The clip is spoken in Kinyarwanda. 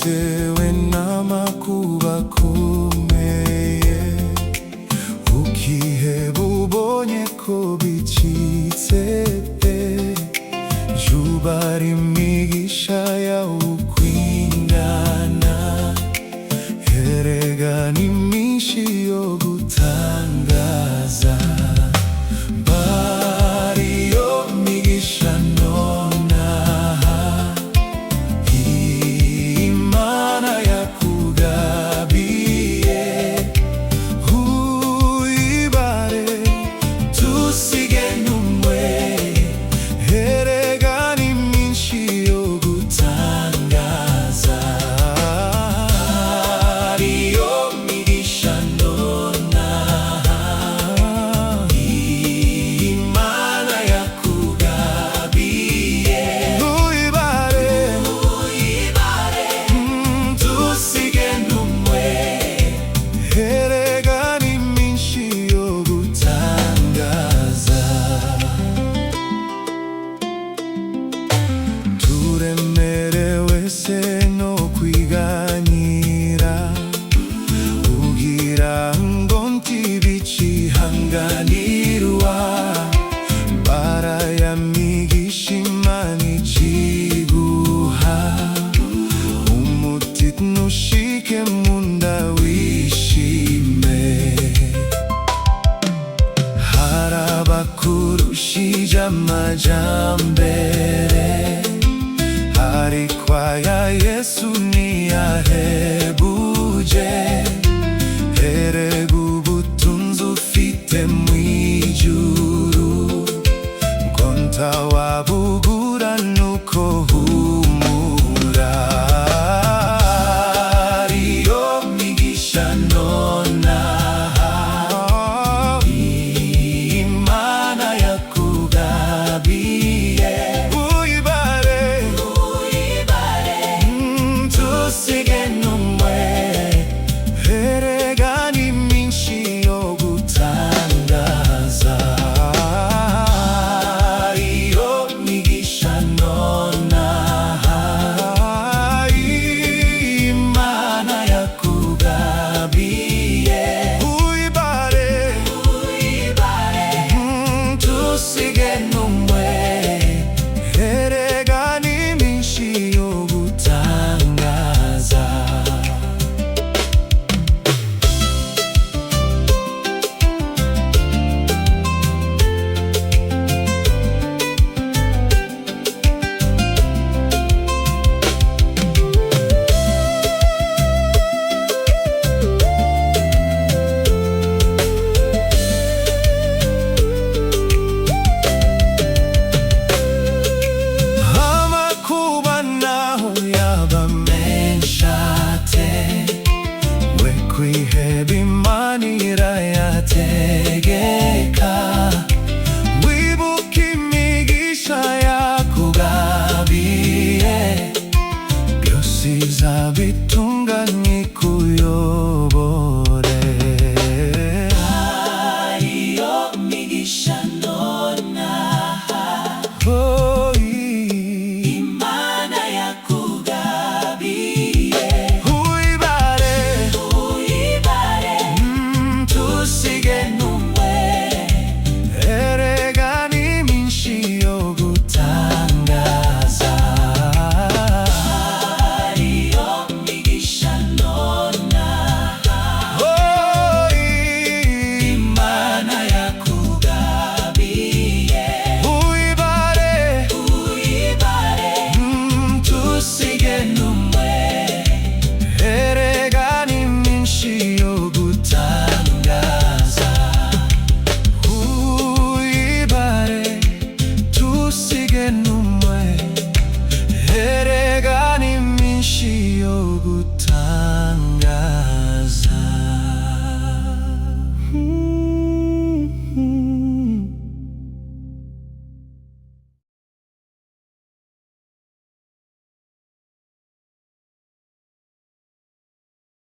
Tewe n'amakuba akomeye, ukiheba ubonye ko bicitse, jya ubara imigisha yawe uko ingana, erega ni myinshi yo gutangaza. Bara iyo migisha nonaha, Imana yakugabiye, uyibare tusige n'umwe, erega ni myinshi yo gutangaza. Ariyo migisha nonaha, Imana yakugabiye, uyibare tusige n'umwe, erega ni myinshi yo gutangaza. Turemerewe se no kwiganyira, ugira ngo ntibicihanganirwa, barayamigisha Imana ikiguha, umutima ntushike mu nda wishime. Hari abakurushije amajambere, ariko aya Yesu niyahebuje, erega ubutunzi ufite mu ijuru, ngo ntawabugura nuko humura. Ariyo migisha nonaha, Imana yakugabiye, uyibare tusige n'umwe, erega ni myinshi yo gutangaza. Iyo migisha nonaha, Imana yakugabiye, uyibare tusige n'umwe, erega ni myinshi yo gutangaza. Amakuba naho yaba menshi ate, we kwiheba Imana irayategeka.